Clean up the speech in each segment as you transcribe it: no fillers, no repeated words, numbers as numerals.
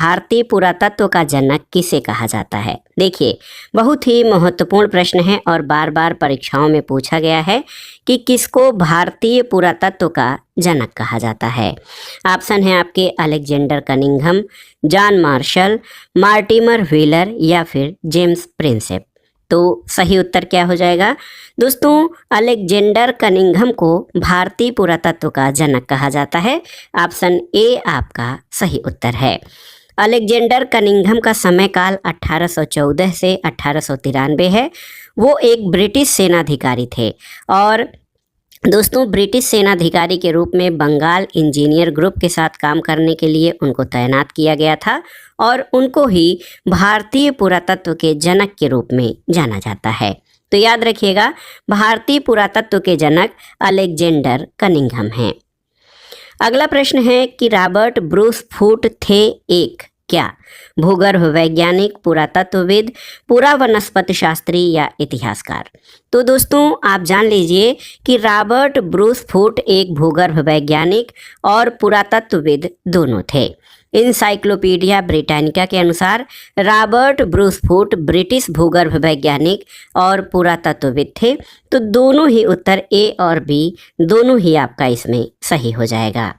भारतीय पुरातत्व का जनक किसे कहा जाता है? देखिए, बहुत ही महत्वपूर्ण प्रश्न है और बार बार परीक्षाओं में पूछा गया है कि किसको भारतीय पुरातत्व का जनक कहा जाता है। ऑप्शन है आपके Alexander Cunningham, John Marshall, Mortimer wheeler या फिर जेम्स प्रिंसेप। तो सही उत्तर क्या हो जाएगा दोस्तों? अलेक्जेंडर कनिंघम को भारतीय पुरातत्व का जनक कहा जाता है। ऑप्शन ए आपका सही उत्तर है। अलेक्जेंडर कनिंघम का समय काल 1814 से 1893 है। वो एक ब्रिटिश सेनाधिकारी थे और दोस्तों ब्रिटिश सेनाधिकारी के रूप में बंगाल इंजीनियर ग्रुप के साथ काम करने के लिए उनको तैनात किया गया था और उनको ही भारतीय पुरातत्व के जनक के रूप में जाना जाता है। तो याद रखिएगा, भारतीय पुरातत्व के जनक अलेक्जेंडर कनिंघम हैं। अगला प्रश्न है कि रॉबर्ट ब्रूस फूट थे एक क्या? भूगर्भ वैज्ञानिक, पुरातत्वविद, पुरावनस्पति शास्त्री या इतिहासकार। तो दोस्तों आप जान लीजिए कि रॉबर्ट ब्रूस फूट एक भूगर्भ वैज्ञानिक और पुरातत्वविद दोनों थे। इनसाइक्लोपीडिया ब्रिटानिका के अनुसार रॉबर्ट ब्रूस फूट ब्रिटिश भूगर्भ वैज्ञानिक और पुरातत्वविद थे। तो दोनों ही उत्तर ए और बी दोनों ही आपका इसमें सही हो जाएगा।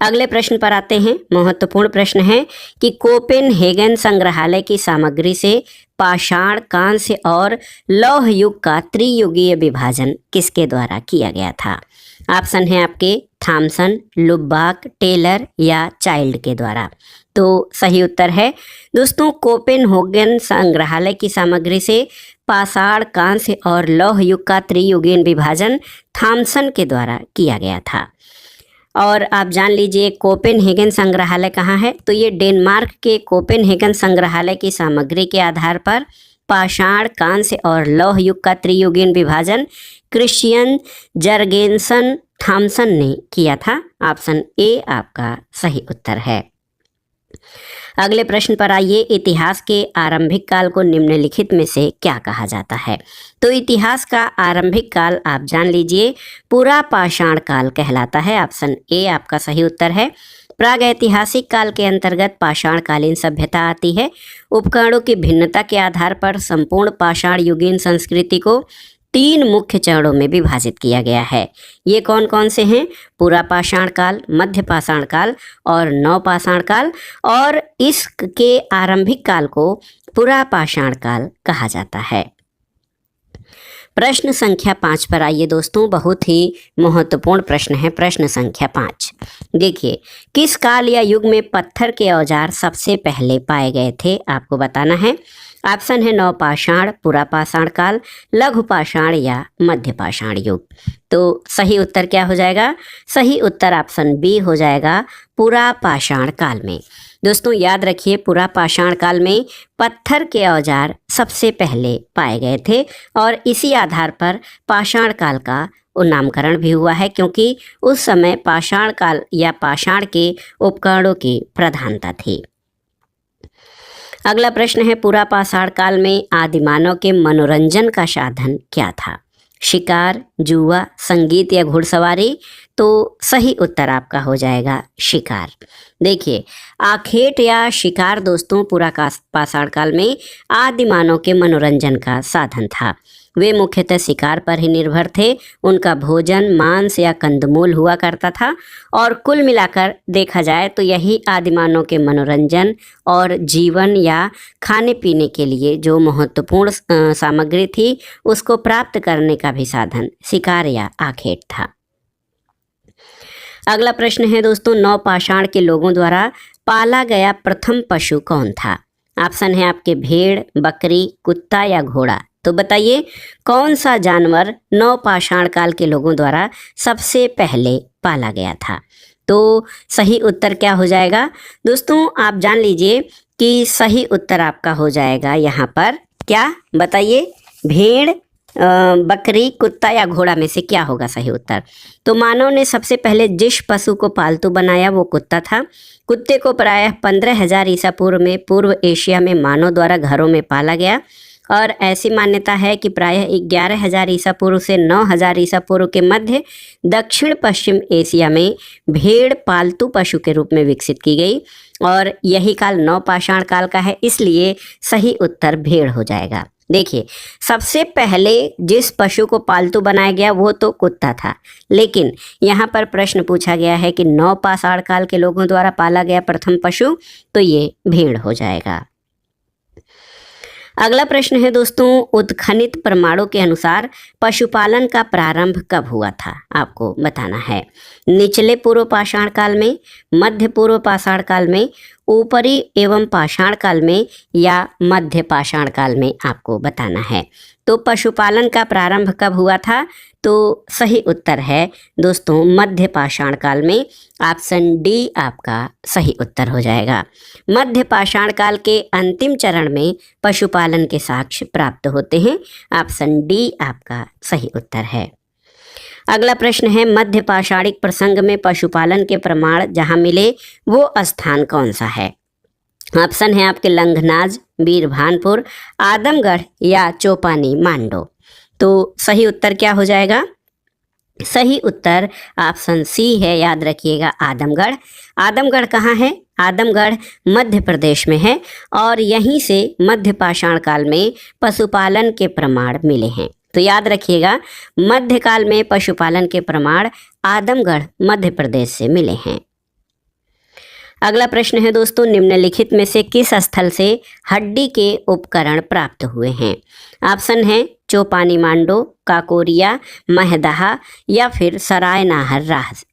अगले प्रश्न पर आते हैं। महत्वपूर्ण प्रश्न है कि कोपेनहेगन संग्रहालय की सामग्री से पाषाण, कांस्य और लौह युग का त्रियुगीय विभाजन किसके द्वारा किया गया था? ऑप्शन है आपके थॉमसन, लुब्बाक, टेलर या चाइल्ड के द्वारा। तो सही उत्तर है दोस्तों, कोपेनहेगन संग्रहालय की सामग्री से पाषाण, कांस्य और लौह युग का त्रियुगीय विभाजन थॉमसन के द्वारा किया गया था। और आप जान लीजिए कोपेनहेगन संग्रहालय कहाँ है? तो ये डेनमार्क के कोपेनहेगन संग्रहालय की सामग्री के आधार पर पाषाण, कांस्य और लौह युग का त्रियुगीय विभाजन क्रिश्चियन जर्गेनसन थॉमसन ने किया था। ऑप्शन ए आपका सही उत्तर है। अगले प्रश्न पर आइए। इतिहास के आरंभिक काल को निम्नलिखित में से क्या कहा जाता है? तो इतिहास का आरंभिक काल आप जान लीजिए पुरापाषाण काल कहलाता है। ऑप्शन ए आपका सही उत्तर है। प्रागैतिहासिक काल के अंतर्गत पाषाणकालीन सभ्यता आती है। उपकरणों की भिन्नता के आधार पर संपूर्ण पाषाण युगीन संस्कृति को 3 मुख्य चरणों में विभाजित किया गया है। ये कौन कौन से हैं? पुरापाषाण काल, मध्य पाषाण काल और नवपाषाण काल। और इसके आरंभिक काल को पुरापाषाण काल कहा जाता है। प्रश्न संख्या 5 पर आइए दोस्तों। बहुत ही महत्वपूर्ण प्रश्न है प्रश्न संख्या 5। देखिए, किस काल या युग में पत्थर के औजार सबसे पहले पाए गए थे? आपको बताना है। ऑप्शन है नवपाषाण, पुरापाषाण काल, लघु पाषाण या मध्य पाषाण युग। तो सही उत्तर क्या हो जाएगा? सही उत्तर ऑप्शन बी हो जाएगा, पुरापाषाण काल में। दोस्तों याद रखिए, पुरापाषाण काल में पत्थर के औजार सबसे पहले पाए गए थे और इसी आधार पर पाषाण काल का नामकरण भी हुआ है, क्योंकि उस समय पाषाण काल या पाषाण के उपकरणों की प्रधानता थी। अगला प्रश्न है, पुरापाषाण काल में आदिमानव के मनोरंजन का साधन क्या था? शिकार, जुआ, संगीत या घुड़सवारी। तो सही उत्तर आपका हो जाएगा शिकार। देखिए, आखेट या शिकार दोस्तों पुरापाषाण काल में आदिमानव के मनोरंजन का साधन था। वे मुख्यतः शिकार पर ही निर्भर थे। उनका भोजन मांस या कंदमूल हुआ करता था और कुल मिलाकर देखा जाए तो यही आदिमानव के मनोरंजन और जीवन या खाने पीने के लिए जो महत्वपूर्ण सामग्री थी उसको प्राप्त करने का भी साधन शिकार या आखेट था। अगला प्रश्न है दोस्तों, नवपाषाण के लोगों द्वारा पाला गया प्रथम पशु कौन था? ऑप्शन है आपके भेड़, बकरी, कुत्ता या घोड़ा। तो बताइए कौन सा जानवर नवपाषाण काल के लोगों द्वारा सबसे पहले पाला गया था? तो सही उत्तर क्या हो जाएगा दोस्तों? आप जान लीजिए कि सही उत्तर आपका हो जाएगा यहाँ पर क्या? बताइए, भेड़, बकरी, कुत्ता या घोड़ा में से क्या होगा सही उत्तर? तो मानव ने सबसे पहले जिस पशु को पालतू बनाया वो कुत्ता था। कुत्ते को प्रायः 15,000 ईसा पूर्व में पूर्व एशिया में मानव द्वारा घरों में पाला गया। और ऐसी मान्यता है कि प्रायः 11,000 ईसा पूर्व से 9,000 ईसा पूर्व के मध्य दक्षिण पश्चिम एशिया में भेड़ पालतू पशु के रूप में विकसित की गई और यही काल नवपाषाण काल का है, इसलिए सही उत्तर भेड़ हो जाएगा। देखिए, सबसे पहले जिस पशु को पालतू बनाया गया वो तो कुत्ता था, लेकिन यहाँ पर प्रश्न पूछा गया है कि नवपाषाण काल के लोगों द्वारा पाला गया प्रथम पशु, तो ये भेड़ हो जाएगा। अगला प्रश्न है दोस्तों, उत्खनित प्रमाणों के अनुसार पशुपालन का प्रारंभ कब हुआ था, आपको बताना है। निचले पूर्व पाषाण काल में, मध्य पूर्व पाषाण काल में, ऊपरी एवं पाषाण काल में या मध्य पाषाण काल में, आपको बताना है। तो पशुपालन का प्रारंभ कब हुआ था, तो सही उत्तर है दोस्तों मध्य पाषाण काल में। ऑप्शन डी आपका सही उत्तर हो जाएगा। मध्य पाषाण काल के अंतिम चरण में पशुपालन के साक्ष्य प्राप्त होते हैं। ऑप्शन डी आपका सही उत्तर है। अगला प्रश्न है, मध्य पाषाणिक प्रसंग में पशुपालन के प्रमाण जहाँ मिले वो स्थान कौन सा है। ऑप्शन है आपके लंघनाज, बीरभानपुर, आदमगढ़ या चौपानी मांडो। तो सही उत्तर क्या हो जाएगा? सही उत्तर ऑप्शन सी है, याद रखिएगा, आदमगढ़। आदमगढ़ कहाँ है? आदमगढ़ मध्य प्रदेश में है और यहीं से मध्य पाषाण काल में पशुपालन के प्रमाण मिले हैं। तो याद रखिएगा, मध्यकाल में पशुपालन के प्रमाण आदमगढ़ मध्य प्रदेश से मिले हैं। अगला प्रश्न है दोस्तों, निम्नलिखित में से किस स्थल से हड्डी के उपकरण प्राप्त हुए हैं। ऑप्शन है चौपानी मांडो, काकोरिया, महदहा या फिर सराय नाहर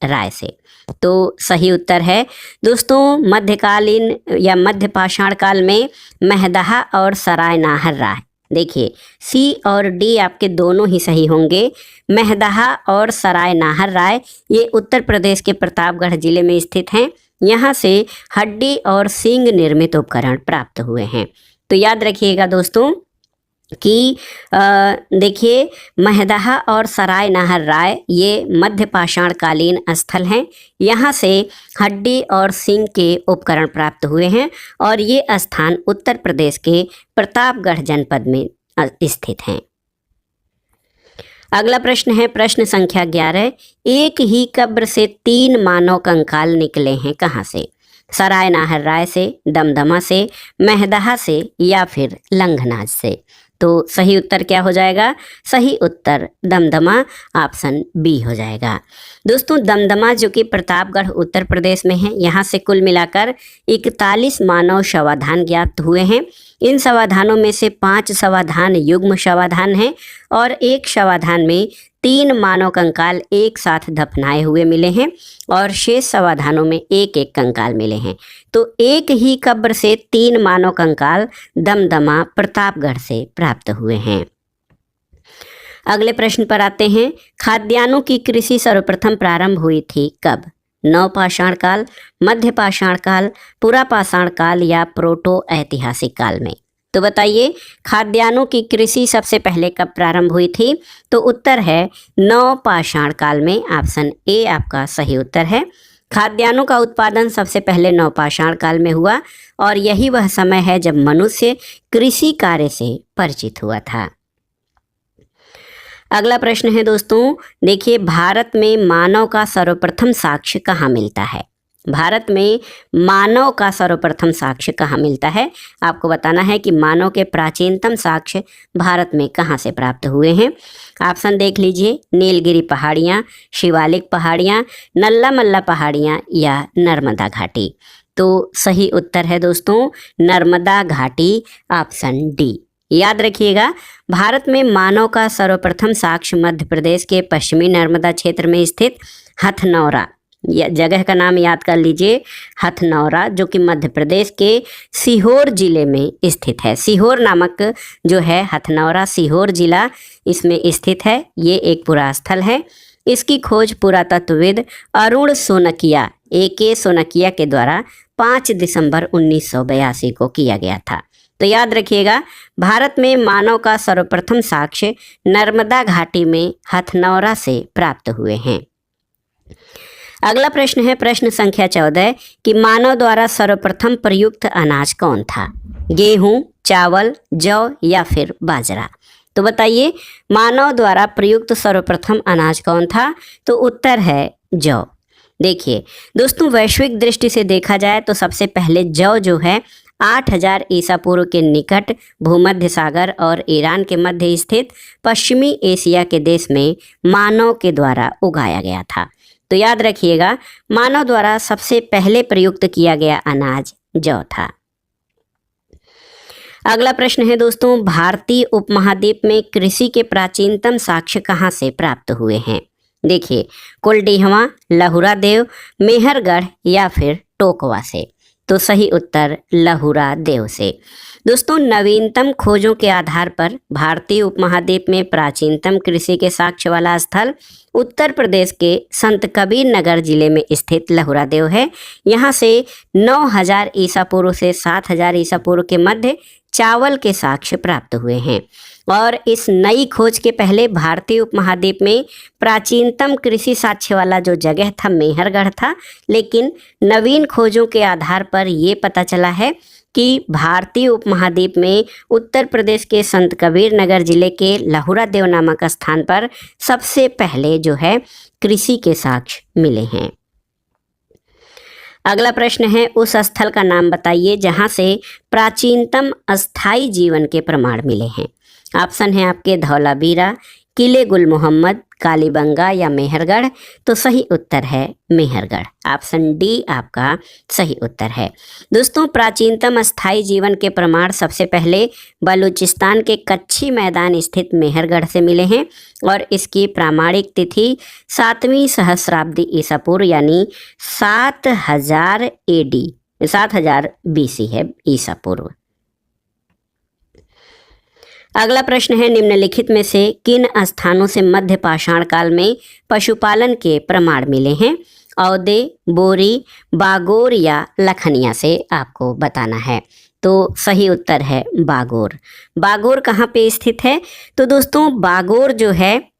राय से। तो सही उत्तर है दोस्तों मध्यकालीन या मध्य पाषाण काल में महदहा और सराय नाहर राय। देखिए, सी और डी आपके दोनों ही सही होंगे। महदहा और सराय नाहर राय ये उत्तर प्रदेश के प्रतापगढ़ जिले में स्थित हैं। यहाँ से हड्डी और सींग निर्मित उपकरण प्राप्त हुए हैं। तो याद रखिएगा दोस्तों कि देखिए, महदहा और सराय नाहर राय ये मध्य पाषाण कालीन स्थल हैं। यहाँ से हड्डी और सींग के उपकरण प्राप्त हुए हैं और ये स्थान उत्तर प्रदेश के प्रतापगढ़ जनपद में स्थित हैं। अगला प्रश्न है, प्रश्न संख्या 11, एक ही कब्र से 3 मानव कंकाल निकले हैं, कहाँ से। सराय नाहर राय से, दमदमा से, महदहा से या फिर लंघनाज से। तो सही उत्तर क्या हो जाएगा? सही उत्तर दमदमा, ऑप्शन बी हो जाएगा। दोस्तों, दमदमा जो कि प्रतापगढ़ उत्तर प्रदेश में है, यहाँ से कुल मिलाकर 41 मानव शवाधान ज्ञात हुए हैं। इन शवाधानों में से 5 शवाधान युग्म शवाधान हैं और एक शवाधान में 3 मानव कंकाल एक साथ दफनाए हुए मिले हैं और शेष शवाधानों में एक एक कंकाल मिले हैं। तो एक ही कब्र से 3 मानव कंकाल दमदमा प्रतापगढ़ से प्राप्त हुए हैं। अगले प्रश्न पर आते हैं, खाद्यान्नों की कृषि सर्वप्रथम प्रारंभ हुई थी कब। नवपाषाण काल, मध्य पाषाण काल, पुरापाषाण काल या प्रोटो ऐतिहासिक काल में। तो बताइए, खाद्यान्नों की कृषि सबसे पहले कब प्रारंभ हुई थी? तो उत्तर है नवपाषाण काल में। ऑप्शन ए आपका सही उत्तर है। खाद्यान्नों का उत्पादन सबसे पहले नवपाषाण काल में हुआ और यही वह समय है जब मनुष्य कृषि कार्य से परिचित हुआ था। अगला प्रश्न है दोस्तों, देखिए, भारत में मानव का सर्वप्रथम साक्ष्य कहाँ मिलता है। भारत में मानव का सर्वप्रथम साक्ष्य कहाँ मिलता है? आपको बताना है कि मानव के प्राचीनतम साक्ष्य भारत में कहाँ से प्राप्त हुए हैं। ऑप्शन देख लीजिए, नीलगिरी पहाड़ियाँ, शिवालिक पहाड़ियाँ, नल्ला मल्ला पहाड़ियाँ या नर्मदा घाटी। तो सही उत्तर है दोस्तों नर्मदा घाटी, ऑप्शन डी। याद रखिएगा, भारत में मानव का सर्वप्रथम साक्ष्य मध्य प्रदेश के पश्चिमी नर्मदा क्षेत्र में स्थित हथनौरा, जगह का नाम याद कर लीजिए, हथनौरा, जो कि मध्य प्रदेश के सीहोर जिले में स्थित है। सीहोर नामक जो है हथनौरा, सीहोर जिला इसमें स्थित है। ये एक पुरास्थल है। इसकी खोज पुरातत्वविद अरुण सोनकिया, AK सोनकिया के द्वारा 5 दिसंबर 1982 को किया गया था। तो याद रखिएगा, भारत में मानव का सर्वप्रथम साक्ष्य नर्मदा घाटी में हथनौरा से प्राप्त हुए हैं। अगला प्रश्न है प्रश्न संख्या 14 कि मानव द्वारा सर्वप्रथम प्रयुक्त अनाज कौन था? गेहूं, चावल, जौ या फिर बाजरा? तो बताइए मानव द्वारा प्रयुक्त सर्वप्रथम अनाज कौन था? तो उत्तर है जौ। देखिए दोस्तों, वैश्विक दृष्टि से देखा जाए तो सबसे पहले जौ जो है 8000 ईसा पूर्व के निकट भूमध्य सागर और ईरान के मध्य स्थित पश्चिमी एशिया के देश में मानव के द्वारा उगाया गया था। तो याद रखिएगा, मानव द्वारा सबसे पहले प्रयुक्त किया गया अनाज जौ था। अगला प्रश्न है दोस्तों, भारतीय उपमहाद्वीप में कृषि के प्राचीनतम साक्ष्य कहाँ से प्राप्त हुए हैं? देखिए, कुलडीहवा, लहुरा देव, मेहरगढ़ या फिर टोकवा से? तो सही उत्तर लहुरा देव से। दोस्तों, नवीनतम खोजों के आधार पर भारतीय उपमहाद्वीप में प्राचीनतम कृषि के साक्ष्य वाला स्थल उत्तर प्रदेश के संत कबीर नगर जिले में स्थित लहुरा देव है। यहाँ से 9000 ईसा पूर्व से 7000 ईसा पूर्व के मध्य चावल के साक्ष्य प्राप्त हुए हैं। और इस नई खोज के पहले भारतीय उपमहाद्वीप में प्राचीनतम कृषि साक्ष्य वाला जो जगह था मेहरगढ़ था, लेकिन नवीन खोजों के आधार पर ये पता चला है कि भारतीय उपमहाद्वीप में उत्तर प्रदेश के संत कबीर नगर जिले के लहुरा देव नामक स्थान पर सबसे पहले जो है कृषि के साक्ष्य मिले हैं। अगला प्रश्न है, उस स्थल का नाम बताइए जहां से प्राचीनतम अस्थाई जीवन के प्रमाण मिले हैं। ऑप्शन है आपके धौलावीरा, किले गुल मोहम्मद, कालीबंगा या मेहरगढ़। तो सही उत्तर है मेहरगढ़। ऑप्शन डी आपका सही उत्तर है। दोस्तों, प्राचीनतम अस्थाई जीवन के प्रमाण सबसे पहले बलूचिस्तान के कच्छी मैदान स्थित मेहरगढ़ से मिले हैं और इसकी प्रामाणिक तिथि 7वीं सहस्राब्दी ईसा पूर्व यानी 7000 AD 7000 BC है ईसा पूर्व। अगला प्रश्न है, निम्नलिखित में से किन स्थानों से मध्य पाषाण काल में पशुपालन के प्रमाण मिले हैं? औदे, बोरी, बागोर या लखनिया से आपको बताना है। तो सही उत्तर है बागोर। बागोर कहाँ पे स्थित है? तो दोस्तों, बागोर जो है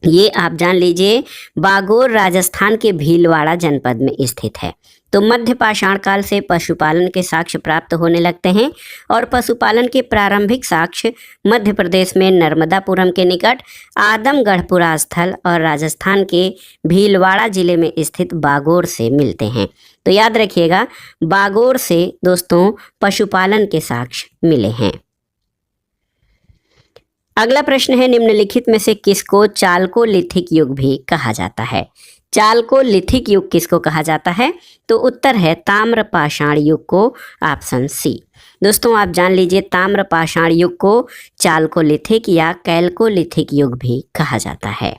ये आप जान लीजिए, बागोर राजस्थान के भीलवाड़ा जनपद में स्थित है। तो मध्य पाषाण काल से पशुपालन के साक्ष्य प्राप्त होने लगते हैं और पशुपालन के प्रारंभिक साक्ष्य मध्य प्रदेश में नर्मदापुरम के निकट आदमगढ़पुरा स्थल और राजस्थान के भीलवाड़ा जिले में स्थित बागोर से मिलते हैं। तो याद रखिएगा, बागोर से दोस्तों पशुपालन के साक्ष्य मिले हैं। अगला प्रश्न है, निम्नलिखित में से किसको चालकोलिथिक युग भी कहा जाता है? चालकोलिथिक युग किसको कहा जाता है? तो उत्तर है ताम्र पाषाण युग को। Option C. दोस्तों, आप जान लीजिए, ताम्र पाषाण युग को चालकोलिथिक या कैल्कोलिथिक युग भी कहा जाता है।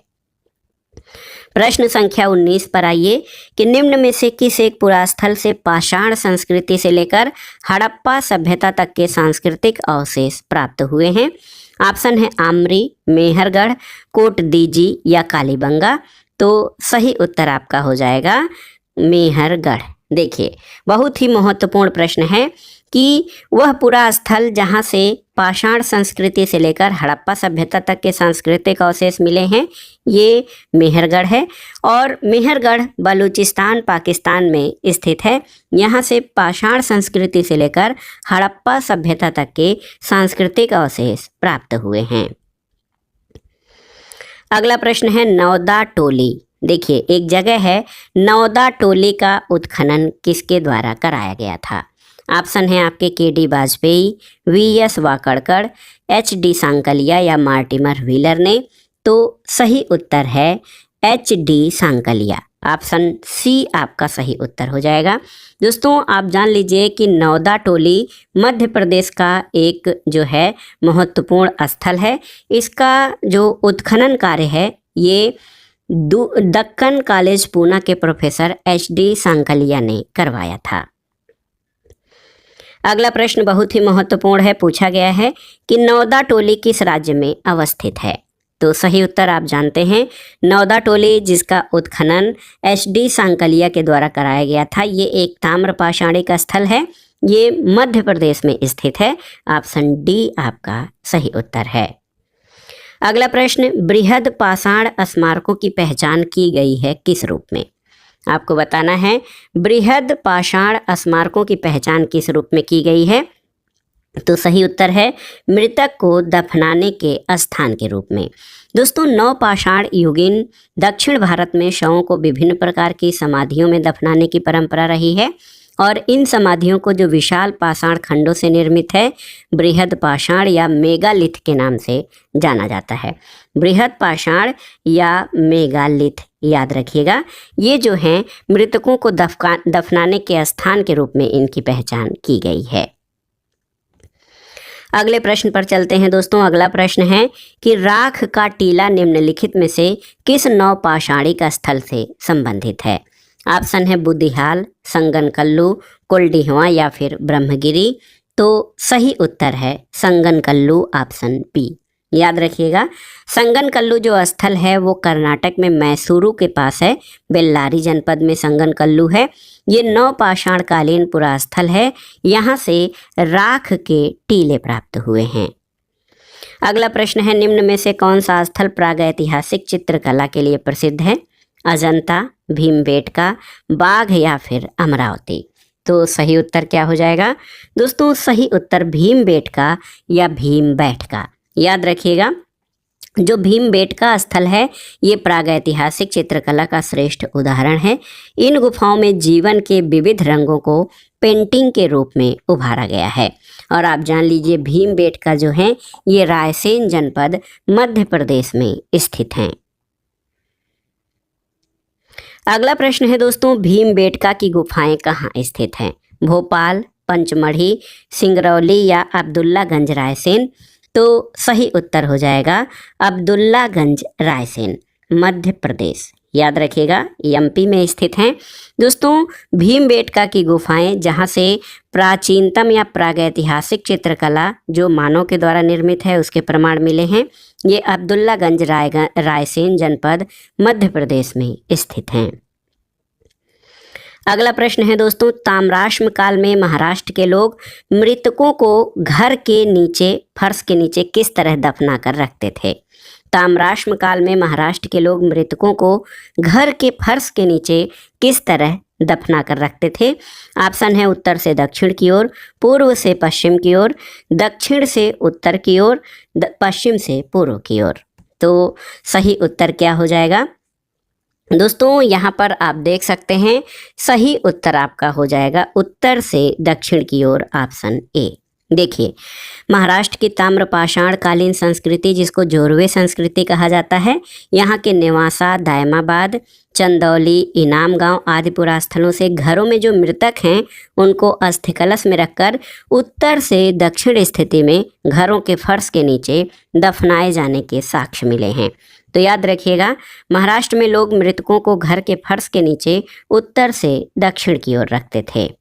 प्रश्न संख्या 19 पर आइए कि निम्न में से किस एक पुरास्थल से पाषाण संस्कृति से लेकर हड़प्पा सभ्यता तक के सांस्कृतिक अवशेष प्राप्त हुए हैं? ऑप्शन है आमरी, मेहरगढ़, कोटदीजी या कालीबंगा। तो सही उत्तर आपका हो जाएगा मेहरगढ़। देखिए, बहुत ही महत्वपूर्ण प्रश्न है कि वह पूरा स्थल जहाँ से पाषाण संस्कृति से लेकर हड़प्पा सभ्यता तक के सांस्कृतिक अवशेष मिले हैं, ये मेहरगढ़ है। और मेहरगढ़ बलूचिस्तान पाकिस्तान में स्थित है। यहाँ से पाषाण संस्कृति से लेकर हड़प्पा सभ्यता तक के सांस्कृतिक अवशेष प्राप्त हुए हैं। अगला प्रश्न है, नौदा टोली। देखिए, एक जगह है नौदा टोली का उत्खनन किसके द्वारा कराया गया था? ऑप्शन है आपके KD Vajpayee, VS Wakadkar, HD Sankalia या मार्टिमर व्हीलर ने। तो सही उत्तर है HD सांकलिया। ऑप्शन सी आपका सही उत्तर हो जाएगा। दोस्तों, आप जान लीजिए कि नौदा टोली मध्य प्रदेश का एक जो है महत्वपूर्ण स्थल है। इसका जो उत्खनन कार्य है ये दक्कन कॉलेज पूना के प्रोफेसर HD सांकलिया ने करवाया था। अगला प्रश्न बहुत ही महत्वपूर्ण है, पूछा गया है कि नौदा टोली किस राज्य में अवस्थित है? तो सही उत्तर आप जानते हैं, नौदा टोली जिसका उत्खनन HD सांकलिया के द्वारा कराया गया था, ये एक ताम्र पाषाणिक स्थल है। ये मध्य प्रदेश में स्थित है। ऑप्शन डी आपका सही उत्तर है। अगला प्रश्न, बृहद पाषाण स्मारकों की पहचान की गई है किस रूप में? आपको बताना है बृहद पाषाण स्मारकों की पहचान किस रूप में की गई है। तो सही उत्तर है मृतक को दफनाने के स्थान के रूप में। दोस्तों, नवपाषाण युगीन दक्षिण भारत में शवों को विभिन्न प्रकार की समाधियों में दफनाने की परंपरा रही है और इन समाधियों को जो विशाल पाषाण खंडों से निर्मित है बृहद पाषाण या मेगालिथ के नाम से जाना जाता है। बृहद पाषाण या मेगालिथ याद रखिएगा, ये जो हैं मृतकों को दफनाने के स्थान के रूप में इनकी पहचान की गई है। अगले प्रश्न पर चलते हैं दोस्तों। अगला प्रश्न है कि राख का टीला निम्नलिखित में से किस नवपाषाणिक स्थल से संबंधित है। ऑप्शन है बुद्धिहाल, संगनकल्लू, कुलडीहवा या फिर ब्रह्मगिरी। तो सही उत्तर है संगनकल्लू, ऑप्शन बी। याद रखिएगा, संगनकल्लू जो स्थल है वो कर्नाटक में मैसूरू के पास है, बेल्लारी जनपद में संगनकल्लू है। ये नवपाषाण कालीन पुरास्थल है, यहाँ से राख के टीले प्राप्त हुए हैं। अगला प्रश्न है निम्न में से कौन सा स्थल प्रागैतिहासिक चित्रकला के लिए प्रसिद्ध है। अजंता, भीमबेटका, बाघ या फिर अमरावती। तो सही उत्तर क्या हो जाएगा दोस्तों? सही उत्तर भीमबेटका या भीमबैठका। याद रखिएगा, जो भीमबेटका स्थल है ये प्रागैतिहासिक चित्रकला का श्रेष्ठ उदाहरण है। इन गुफाओं में जीवन के विविध रंगों को पेंटिंग के रूप में उभारा गया है। और आप जान लीजिए भीमबेटका जो है ये रायसेन जनपद मध्य प्रदेश में स्थित हैं। अगला प्रश्न है दोस्तों, भीमबेटका की गुफाएं कहाँ स्थित हैं। भोपाल, पंचमढ़ी, सिंगरौली या अब्दुल्लागंज रायसेन। तो सही उत्तर हो जाएगा अब्दुल्लागंज रायसेन, मध्य प्रदेश। याद रखिएगा, एमपी में स्थित हैं। दोस्तों, भीमबेटका की गुफाएं जहां से प्राचीनतम या प्रागैतिहासिक चित्रकला जो मानव के द्वारा निर्मित है उसके प्रमाण मिले हैं, ये अब्दुल्लागंज रायसेन जनपद मध्य प्रदेश में स्थित हैं। अगला प्रश्न है दोस्तों, ताम्राश्म काल में महाराष्ट्र के लोग मृतकों को घर के नीचे, फर्श के नीचे किस तरह दफना कर रखते थे। ताम्राश्म काल में महाराष्ट्र के लोग मृतकों को घर के फर्श के नीचे किस तरह दफना कर रखते थे। ऑप्शन है उत्तर से दक्षिण की ओर, पूर्व से पश्चिम की ओर, दक्षिण से उत्तर की ओर, पश्चिम से पूर्व की ओर। तो सही उत्तर क्या हो जाएगा दोस्तों? यहाँ पर आप देख सकते हैं सही उत्तर आपका हो जाएगा उत्तर से दक्षिण की ओर, ऑप्शन ए। देखिए, महाराष्ट्र की ताम्रपाषाण कालीन संस्कृति जिसको जोरवे संस्कृति कहा जाता है, यहाँ के नेवासा, दायमाबाद, चंदौली, इनाम गांव आदि पुरास्थलों से घरों में जो मृतक हैं उनको अस्थि कलश में रखकर उत्तर से दक्षिण स्थिति में घरों के फर्श के नीचे दफनाए जाने के साक्ष्य मिले हैं। तो याद रखिएगा, महाराष्ट्र में लोग मृतकों को घर के फर्श के नीचे उत्तर से दक्षिण की ओर रखते थे।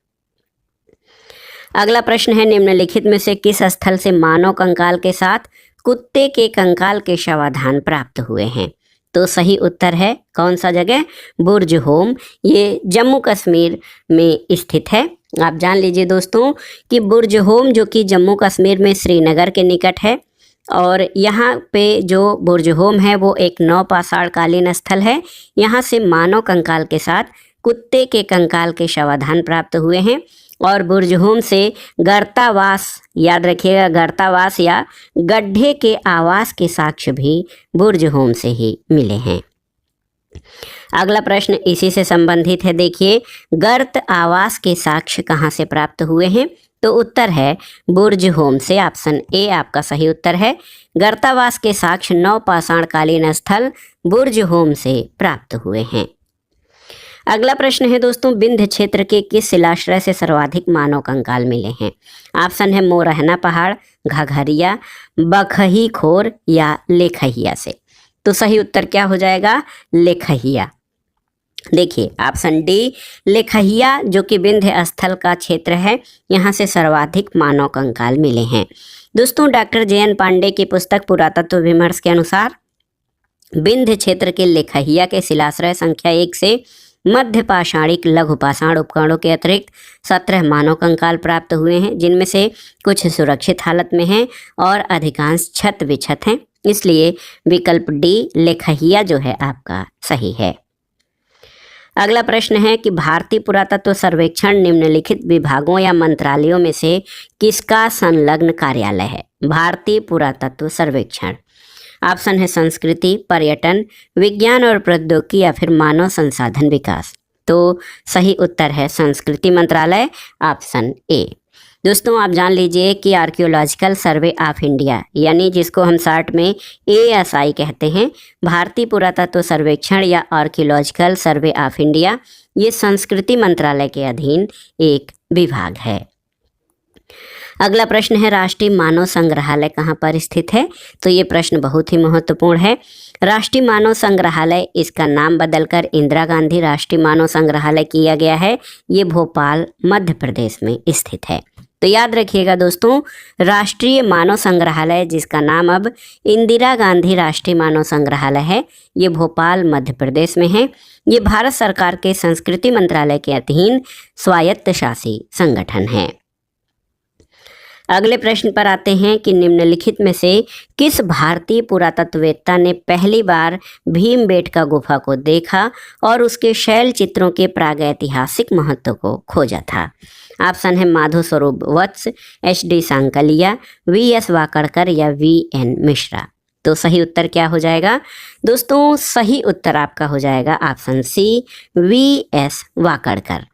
अगला प्रश्न है निम्नलिखित में से किस स्थल से मानव कंकाल के साथ कुत्ते के कंकाल के शवाधान प्राप्त हुए हैं। तो सही उत्तर है कौन सा जगह? बुर्ज होम, ये जम्मू कश्मीर में स्थित है। आप जान लीजिए दोस्तों कि बुर्ज होम जो कि जम्मू कश्मीर में श्रीनगर के निकट है और यहाँ पे जो बुर्ज होम है वो एक नवपाषाण कालीन स्थल है। यहाँ से मानव कंकाल के साथ कुत्ते के कंकाल के शवाधान प्राप्त हुए हैं और बुर्ज होम से गर्तावास, याद रखिएगा गर्तावास या गड्ढे के आवास के साक्ष्य भी बुर्ज होम से ही मिले हैं। अगला प्रश्न इसी से संबंधित है। देखिए, गर्त आवास के साक्ष्य कहाँ से प्राप्त हुए हैं। तो उत्तर है बुर्ज होम से, ऑप्शन ए आपका सही उत्तर है। गर्तावास के साक्ष्य नवपाषाण कालीन स्थल बुर्ज होम से प्राप्त हुए हैं। अगला प्रश्न है दोस्तों, विंध्य क्षेत्र के किस शिलाश्रय से सर्वाधिक मानव कंकाल मिले हैं। ऑप्शन है मोरहना पहाड़, घघरिया, बखही खोर या लेखहिया से। तो सही उत्तर क्या हो जाएगा? लेखहिया। देखिए, ऑप्शन डी लेखहिया जो कि विंध्य स्थल का क्षेत्र है, यहाँ से सर्वाधिक मानव कंकाल मिले हैं। दोस्तों, डॉक्टर जे.एन. पांडे की पुस्तक पुरातत्व विमर्श के अनुसार विंध्य क्षेत्र के लेखहिया के शिलाश्रय संख्या 1 से मध्य पाषाणिक लघु पाषाण उपकरणों के अतिरिक्त 17 मानव कंकाल प्राप्त हुए हैं, जिनमें से कुछ सुरक्षित हालत में हैं और अधिकांश क्षत विक्षत हैं। इसलिए विकल्प डी लेखहिया जो है आपका सही है। अगला प्रश्न है कि भारतीय पुरातत्व सर्वेक्षण निम्नलिखित विभागों या मंत्रालयों में से किसका संलग्न कार्यालय है? भारतीय पुरातत्व सर्वेक्षण। ऑप्शन है संस्कृति, पर्यटन, विज्ञान और प्रौद्योगिकी या फिर मानव संसाधन विकास। तो सही उत्तर है संस्कृति मंत्रालय, ऑप्शन ए। दोस्तों आप जान लीजिए कि आर्कियोलॉजिकल सर्वे ऑफ इंडिया यानी जिसको हम शॉर्ट में ASI कहते हैं, भारतीय पुरातत्व सर्वेक्षण या आर्कियोलॉजिकल सर्वे ऑफ इंडिया, ये संस्कृति मंत्रालय के अधीन एक विभाग है। अगला प्रश्न है राष्ट्रीय मानव संग्रहालय कहाँ पर स्थित है? तो ये प्रश्न बहुत ही महत्वपूर्ण है। राष्ट्रीय मानव संग्रहालय, इसका नाम बदलकर इंदिरा गांधी राष्ट्रीय मानव संग्रहालय किया गया है। ये भोपाल मध्य प्रदेश में स्थित है। तो याद रखिएगा दोस्तों, राष्ट्रीय मानव संग्रहालय जिसका नाम अब इंदिरा गांधी राष्ट्रीय मानव संग्रहालय है, ये भोपाल मध्य प्रदेश में है। ये भारत सरकार के संस्कृति मंत्रालय के अधीन स्वायत्तशासी संगठन है। अगले प्रश्न पर आते हैं कि निम्नलिखित में से किस भारतीय पुरातत्ववेत्ता ने पहली बार भीमबेटका गुफा को देखा और उसके शैल चित्रों के प्रागैतिहासिक महत्व को खोजा था? ऑप्शन है माधव स्वरूप वत्स, HD सांकलिया, VS वाकड़कर या VN मिश्रा। तो सही उत्तर क्या हो जाएगा? दोस्तों सही उत्तर आपका हो जाएगा ऑप्शन C, VS वाकड़कर।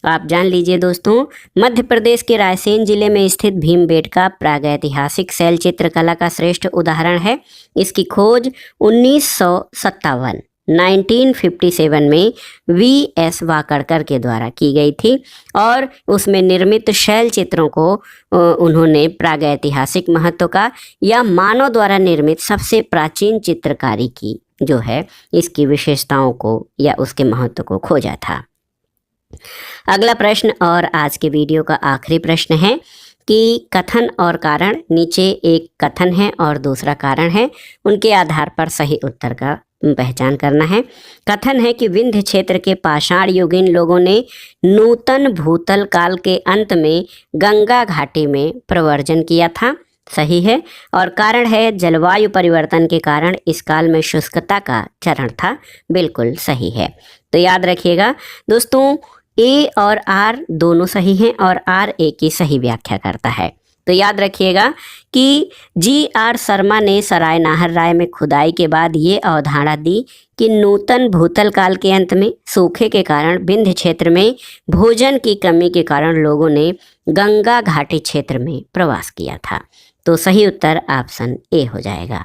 आप जान लीजिए दोस्तों, मध्य प्रदेश के रायसेन जिले में स्थित भीमबेटका प्रागैतिहासिक शैल चित्रकला का श्रेष्ठ उदाहरण है। इसकी खोज 1957 में VS वाकड़कर के द्वारा की गई थी और उसमें निर्मित शैल चित्रों को उन्होंने प्रागैतिहासिक महत्व का या मानव द्वारा निर्मित सबसे प्राचीन चित्रकारी की जो है इसकी विशेषताओं को या उसके महत्व को खोजा था। अगला प्रश्न और आज के वीडियो का आखिरी प्रश्न है कि कथन और कारण, नीचे एक कथन है और दूसरा कारण है, उनके आधार पर सही उत्तर का पहचान करना है। कथन है कि विंध्य क्षेत्र के पाषाण युगीन लोगों ने नूतन भूतल काल के अंत में गंगा घाटी में प्रव्रजन किया था, सही है। और कारण है जलवायु परिवर्तन के कारण इस काल में शुष्कता का चरण था, बिल्कुल सही है। तो याद रखिएगा दोस्तों, A और R दोनों सही हैं और R A की सही व्याख्या करता है। तो याद रखिएगा कि G.R. शर्मा ने सराय नाहर राय में खुदाई के बाद ये अवधारणा दी कि नूतन भूतल काल के अंत में सूखे के कारण विंध्य क्षेत्र में भोजन की कमी के कारण लोगों ने गंगा घाटी क्षेत्र में प्रवास किया था। तो सही उत्तर ऑप्शन A हो जाएगा।